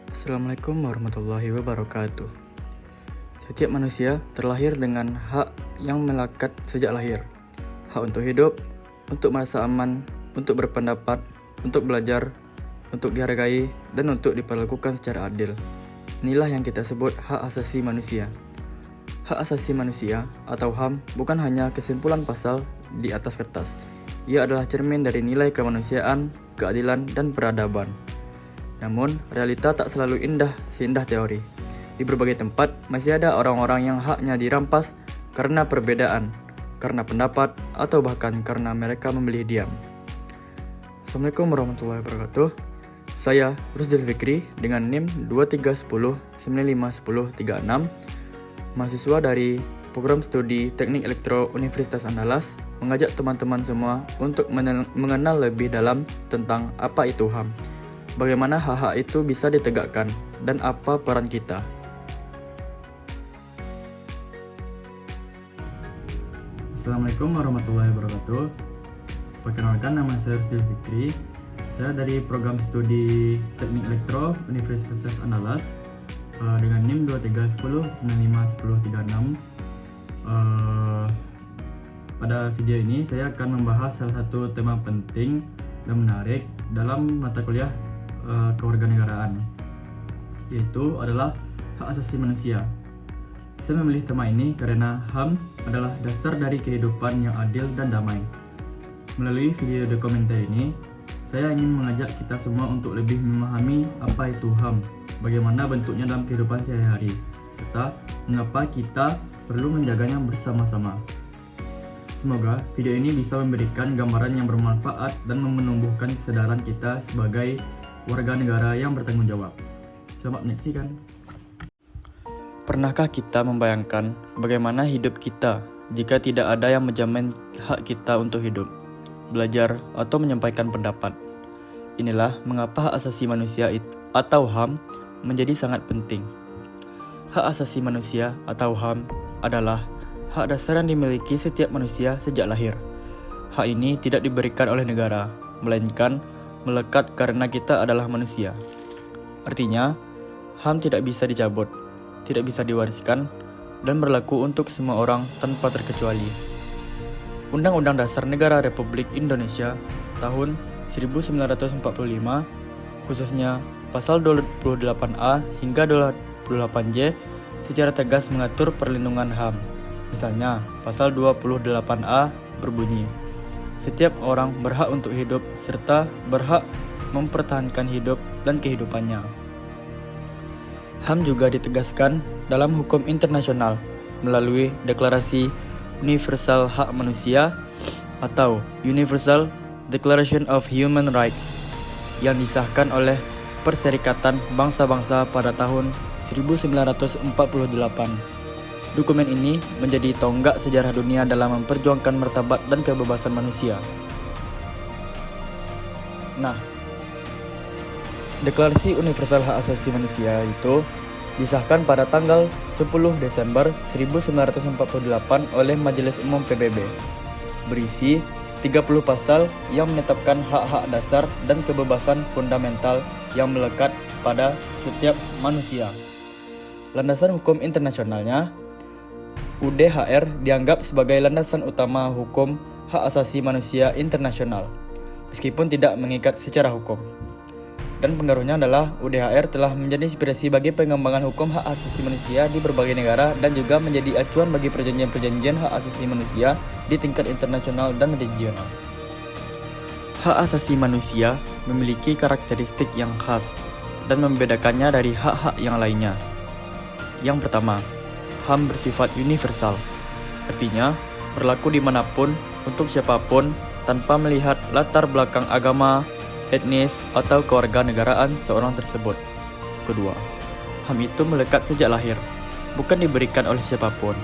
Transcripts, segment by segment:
Assalamualaikum warahmatullahi wabarakatuh. Setiap manusia terlahir dengan hak yang melekat sejak lahir. Hak untuk hidup, untuk merasa aman, untuk berpendapat, untuk belajar, untuk dihargai, dan untuk diperlakukan secara adil. Inilah yang kita sebut hak asasi manusia. Hak asasi manusia atau HAM bukan hanya kesimpulan pasal di atas kertas. Ia adalah cermin dari nilai kemanusiaan, keadilan, dan peradaban. Namun, realita tak selalu seindah teori. Di berbagai tempat, masih ada orang-orang yang haknya dirampas karena perbedaan, karena pendapat, atau bahkan karena mereka memilih diam. Assalamualaikum warahmatullahi wabarakatuh. Saya Rusdil Fikri dengan NIM 2310951036, mahasiswa dari Program Studi Teknik Elektro Universitas Andalas, mengajak teman-teman semua untuk mengenal lebih dalam tentang apa itu HAM. Bagaimana hak-hak itu bisa ditegakkan, dan apa peran kita. Assalamualaikum warahmatullahi wabarakatuh. Perkenalkan, nama saya Rusdil Fikri. Saya dari Program Studi Teknik Elektro Universitas Andalas dengan NIM 2310951036. Pada video ini saya akan membahas salah satu tema penting dan menarik dalam mata kuliah kewarganegaraan, yaitu adalah hak asasi manusia. Saya memilih tema ini karena HAM adalah dasar dari kehidupan yang adil dan damai. Melalui video dokumenter ini, saya ingin mengajak kita semua untuk lebih memahami apa itu HAM, bagaimana bentuknya dalam kehidupan sehari-hari, serta mengapa kita perlu menjaganya bersama-sama. Semoga video ini bisa memberikan gambaran yang bermanfaat dan menumbuhkan kesadaran kita sebagai warga negara yang bertanggung jawab. Selamat menyaksikan. Pernahkah kita membayangkan bagaimana hidup kita jika tidak ada yang menjamin hak kita untuk hidup, belajar, atau menyampaikan pendapat? Inilah mengapa hak asasi manusia atau HAM menjadi sangat penting. Hak asasi manusia atau HAM adalah hak dasar yang dimiliki setiap manusia sejak lahir. Hak ini tidak diberikan oleh negara, melainkan melekat karena kita adalah manusia. Artinya, HAM tidak bisa dicabut, tidak bisa diwariskan, dan berlaku untuk semua orang tanpa terkecuali. Undang-Undang Dasar Negara Republik Indonesia tahun 1945, khususnya pasal 28A hingga 28J, secara tegas mengatur perlindungan HAM. Misalnya, pasal 28A berbunyi, setiap orang berhak untuk hidup serta berhak mempertahankan hidup dan kehidupannya. HAM juga ditegaskan dalam hukum internasional melalui Deklarasi Universal Hak Manusia atau Universal Declaration of Human Rights yang disahkan oleh Perserikatan Bangsa-Bangsa pada tahun 1948. Dokumen ini menjadi tonggak sejarah dunia dalam memperjuangkan martabat dan kebebasan manusia. Nah, Deklarasi Universal Hak Asasi Manusia itu disahkan pada tanggal 10 Desember 1948 oleh Majelis Umum PBB. Berisi 30 pasal yang menetapkan hak-hak dasar dan kebebasan fundamental yang melekat pada setiap manusia. Landasan hukum internasionalnya, UDHR dianggap sebagai landasan utama hukum hak asasi manusia internasional, meskipun tidak mengikat secara hukum. Dan pengaruhnya adalah UDHR telah menjadi inspirasi bagi pengembangan hukum hak asasi manusia di berbagai negara dan juga menjadi acuan bagi perjanjian-perjanjian hak asasi manusia di tingkat internasional dan regional. Hak asasi manusia memiliki karakteristik yang khas dan membedakannya dari hak-hak yang lainnya. Yang pertama, HAM bersifat universal, artinya berlaku dimanapun, untuk siapapun, tanpa melihat latar belakang agama, etnis, atau kewarganegaraan seorang tersebut. Kedua, HAM itu melekat sejak lahir, bukan diberikan oleh siapapun.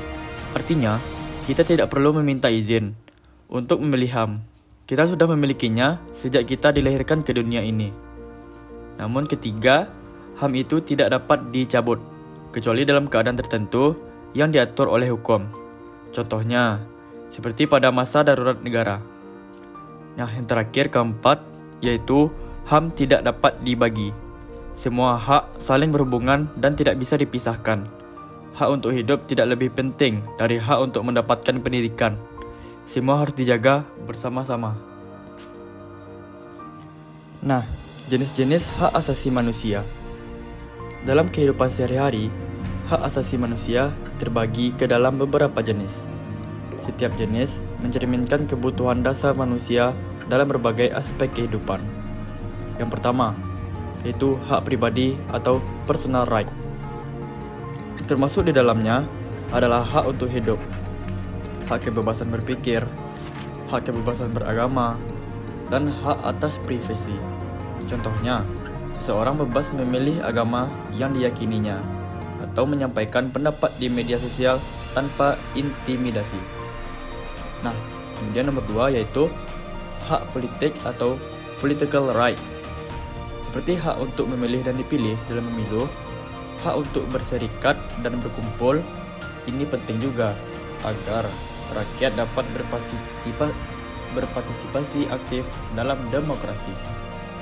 Artinya, kita tidak perlu meminta izin untuk memilih HAM. Kita sudah memilikinya sejak kita dilahirkan ke dunia ini. Namun ketiga, HAM itu tidak dapat dicabut, kecuali dalam keadaan tertentu yang diatur oleh hukum. Contohnya, seperti pada masa darurat negara. Nah, yang terakhir, keempat, yaitu HAM tidak dapat dibagi. Semua hak saling berhubungan dan tidak bisa dipisahkan. Hak untuk hidup tidak lebih penting dari hak untuk mendapatkan pendidikan. Semua harus dijaga bersama-sama. Nah, jenis-jenis hak asasi manusia. Dalam kehidupan sehari-hari, hak asasi manusia terbagi ke dalam beberapa jenis. Setiap jenis mencerminkan kebutuhan dasar manusia dalam berbagai aspek kehidupan. Yang pertama, yaitu hak pribadi atau personal right. Termasuk di dalamnya adalah hak untuk hidup, hak kebebasan berpikir, hak kebebasan beragama, dan hak atas privasi. Contohnya, seseorang bebas memilih agama yang diyakininya atau menyampaikan pendapat di media sosial tanpa intimidasi. Nah, kemudian nomor 2 yaitu hak politik atau political right. Seperti hak untuk memilih dan dipilih dalam pemilu, hak untuk berserikat dan berkumpul, ini penting juga agar rakyat dapat berpartisipasi aktif dalam demokrasi.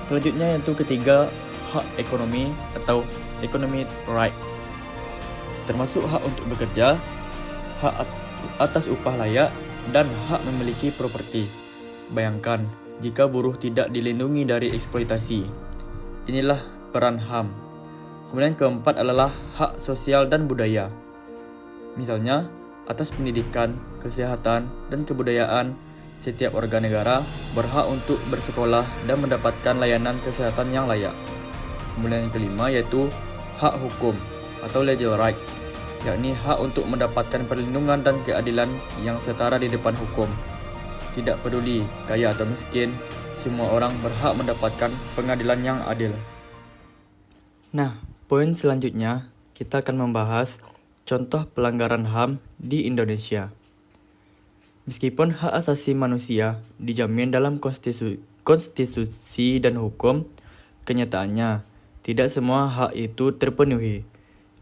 Selanjutnya yaitu ketiga, hak ekonomi atau economic right. Termasuk hak untuk bekerja, hak atas upah layak, dan hak memiliki properti. Bayangkan jika buruh tidak dilindungi dari eksploitasi. Inilah peran HAM. Kemudian keempat adalah hak sosial dan budaya. Misalnya, atas pendidikan, kesehatan, dan kebudayaan, setiap warga negara berhak untuk bersekolah dan mendapatkan layanan kesehatan yang layak. Kemudian yang kelima yaitu hak hukum atau legal rights, yakni hak untuk mendapatkan perlindungan dan keadilan yang setara di depan hukum. Tidak peduli kaya atau miskin, semua orang berhak mendapatkan pengadilan yang adil. Nah, poin selanjutnya kita akan membahas contoh pelanggaran HAM di Indonesia. Meskipun hak asasi manusia dijamin dalam konstitusi dan hukum, kenyataannya tidak semua hak itu terpenuhi.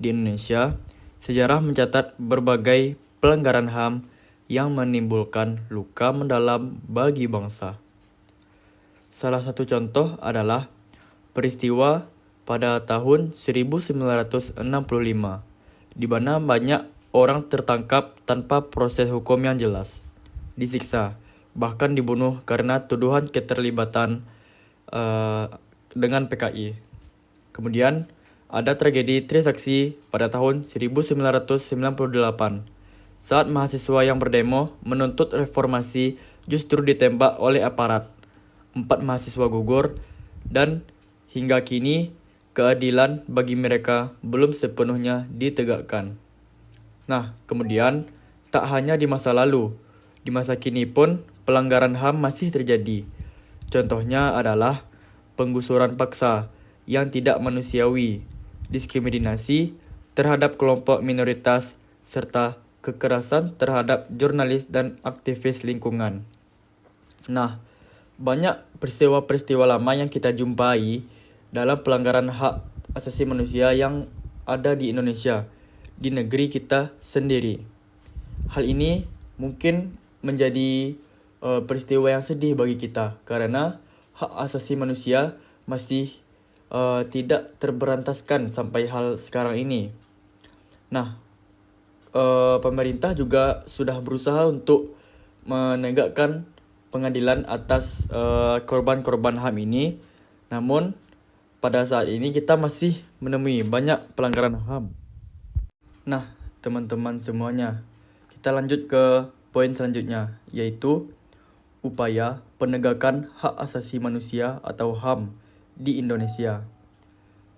Di Indonesia, sejarah mencatat berbagai pelanggaran HAM yang menimbulkan luka mendalam bagi bangsa. Salah satu contoh adalah peristiwa pada tahun 1965, di mana banyak orang tertangkap tanpa proses hukum yang jelas, disiksa, bahkan dibunuh karena tuduhan keterlibatan dengan PKI. Kemudian ada tragedi Trisakti pada tahun 1998, saat mahasiswa yang berdemo menuntut reformasi justru ditembak oleh aparat. 4 mahasiswa gugur, dan hingga kini keadilan bagi mereka belum sepenuhnya ditegakkan. Nah, kemudian tak hanya di masa lalu, di masa kini pun pelanggaran HAM masih terjadi. Contohnya adalah penggusuran paksa yang tidak manusiawi, diskriminasi terhadap kelompok minoritas, serta kekerasan terhadap jurnalis dan aktivis lingkungan. Nah, banyak peristiwa-peristiwa lama yang kita jumpai dalam pelanggaran hak asasi manusia yang ada di Indonesia, di negeri kita sendiri. Hal ini mungkin menjadi peristiwa yang sedih bagi kita karena hak asasi manusia masih tidak terberantaskan sampai hal sekarang ini. Nah, pemerintah juga sudah berusaha untuk menegakkan pengadilan atas korban-korban HAM ini. Namun, pada saat ini kita masih menemui banyak pelanggaran HAM. Nah, teman-teman semuanya, kita lanjut ke poin selanjutnya, yaitu upaya penegakan hak asasi manusia atau HAM di Indonesia.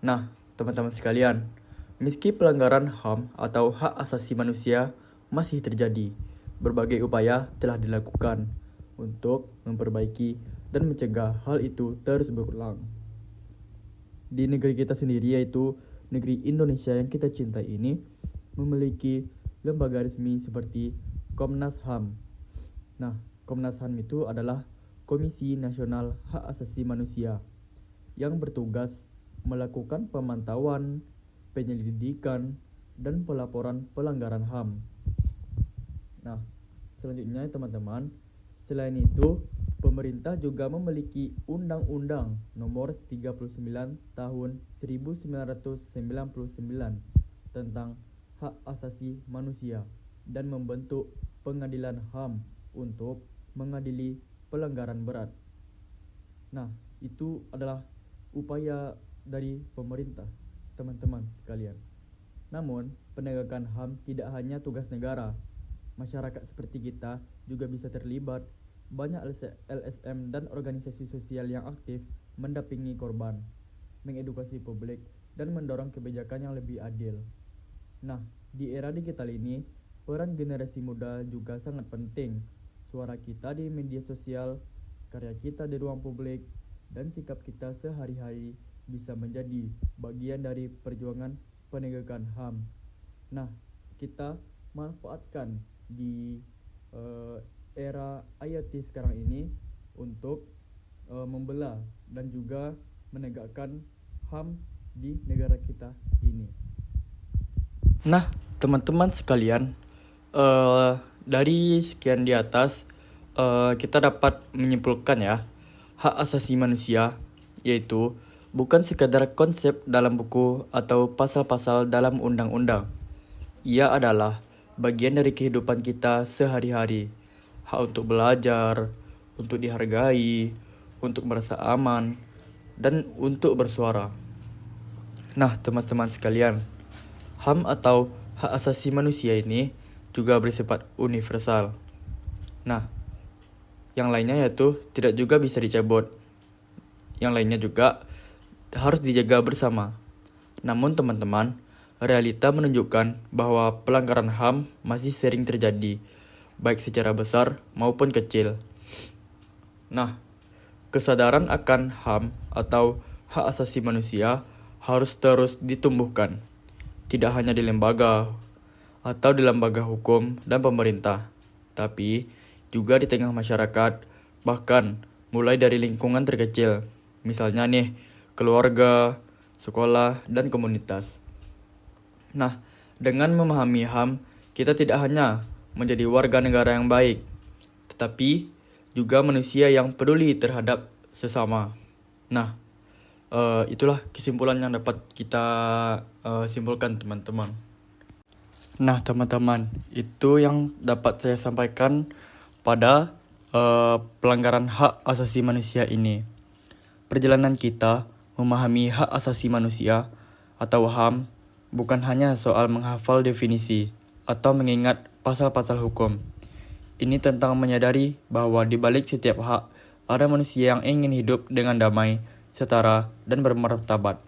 Nah, teman-teman sekalian, meski pelanggaran HAM atau hak asasi manusia masih terjadi, berbagai upaya telah dilakukan untuk memperbaiki dan mencegah hal itu terus berulang. Di negeri kita sendiri, yaitu negeri Indonesia yang kita cintai ini, memiliki lembaga resmi seperti Komnas HAM. Nah, Komnas HAM itu adalah Komisi Nasional Hak Asasi Manusia yang bertugas melakukan pemantauan, penyelidikan, dan pelaporan pelanggaran HAM. Nah, selanjutnya teman-teman, selain itu, Pemerintah juga memiliki Undang-Undang Nomor 39 Tahun 1999 tentang Hak Asasi Manusia dan membentuk Pengadilan HAM untuk mengadili pelanggaran berat. Nah, itu adalah upaya dari pemerintah, teman-teman sekalian. Namun, penegakan HAM tidak hanya tugas negara. Masyarakat seperti kita juga bisa terlibat. Banyak LSM dan organisasi sosial yang aktif mendampingi korban, mengedukasi publik, dan mendorong kebijakan yang lebih adil. Nah, di era digital ini, peran generasi muda juga sangat penting. Suara kita di media sosial, karya kita di ruang publik, dan sikap kita sehari-hari bisa menjadi bagian dari perjuangan penegakan HAM. Nah, kita manfaatkan di era IoT sekarang ini untuk membela dan juga menegakkan HAM di negara kita ini. Nah, teman-teman sekalian, dari sekian di atas kita dapat menyimpulkan ya, hak asasi manusia yaitu bukan sekadar konsep dalam buku atau pasal-pasal dalam undang-undang. Ia adalah bagian dari kehidupan kita sehari-hari. Hak untuk belajar, untuk dihargai, untuk merasa aman, dan untuk bersuara. Nah, teman-teman sekalian, HAM atau hak asasi manusia ini juga bersifat universal. Nah, yang lainnya yaitu tidak juga bisa dicabut. Yang lainnya juga harus dijaga bersama. Namun teman-teman, realita menunjukkan bahwa pelanggaran HAM masih sering terjadi, baik secara besar maupun kecil. Nah, kesadaran akan HAM atau hak asasi manusia harus terus ditumbuhkan, tidak hanya di lembaga atau di lembaga hukum dan pemerintah, tapi juga di tengah masyarakat, bahkan mulai dari lingkungan terkecil, misalnya nih, keluarga, sekolah, dan komunitas. Nah, dengan memahami HAM, kita tidak hanya menjadi warga negara yang baik, tetapi juga manusia yang peduli terhadap sesama. Nah, itulah kesimpulan yang dapat kita simpulkan, teman-teman. Nah, teman-teman, itu yang dapat saya sampaikan pada pelanggaran hak asasi manusia ini. Perjalanan kita memahami hak asasi manusia atau HAM bukan hanya soal menghafal definisi atau mengingat pasal-pasal hukum. Ini tentang menyadari bahwa di balik setiap hak ada manusia yang ingin hidup dengan damai, setara, dan bermartabat.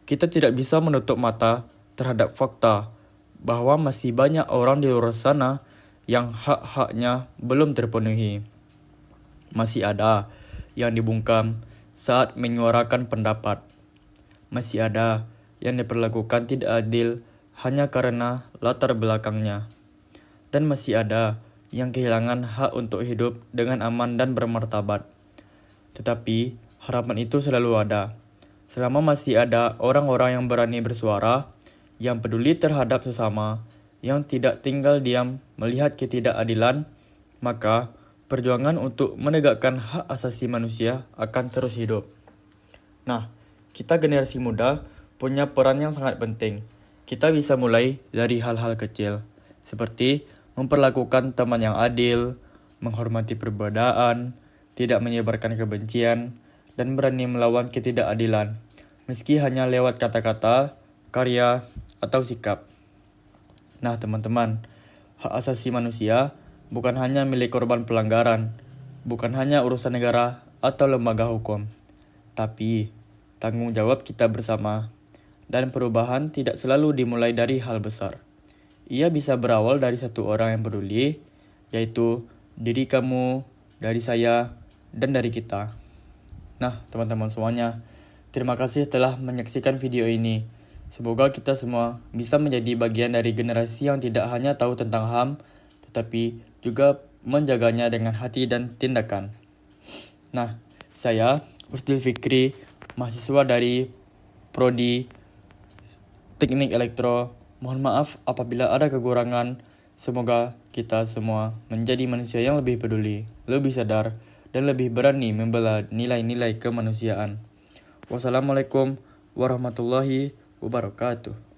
Kita tidak bisa menutup mata terhadap fakta bahwa masih banyak orang di luar sana yang hak-haknya belum terpenuhi. Masih ada yang dibungkam saat menyuarakan pendapat. Masih ada yang diperlakukan tidak adil hanya karena latar belakangnya. Dan masih ada yang kehilangan hak untuk hidup dengan aman dan bermartabat. Tetapi harapan itu selalu ada. Selama masih ada orang-orang yang berani bersuara, yang peduli terhadap sesama, yang tidak tinggal diam melihat ketidakadilan, maka perjuangan untuk menegakkan hak asasi manusia akan terus hidup. Nah, kita generasi muda punya peran yang sangat penting. Kita bisa mulai dari hal-hal kecil, seperti memperlakukan teman yang adil, menghormati perbedaan, tidak menyebarkan kebencian, dan berani melawan ketidakadilan, meski hanya lewat kata-kata, karya, atau sikap. Nah, teman-teman, hak asasi manusia bukan hanya milik korban pelanggaran, bukan hanya urusan negara atau lembaga hukum, tapi tanggung jawab kita bersama. Dan perubahan tidak selalu dimulai dari hal besar. Ia bisa berawal dari satu orang yang peduli, yaitu diri kamu, dari saya, dan dari kita. Nah, teman-teman semuanya, terima kasih telah menyaksikan video ini. Semoga kita semua bisa menjadi bagian dari generasi yang tidak hanya tahu tentang HAM, tetapi juga menjaganya dengan hati dan tindakan. Nah, saya Usdil Fikri, mahasiswa dari Prodi Teknik Elektro. Mohon maaf apabila ada kekurangan. Semoga kita semua menjadi manusia yang lebih peduli, lebih sadar, dan lebih berani membela nilai-nilai kemanusiaan. Wassalamualaikum warahmatullahi wabarakatuh.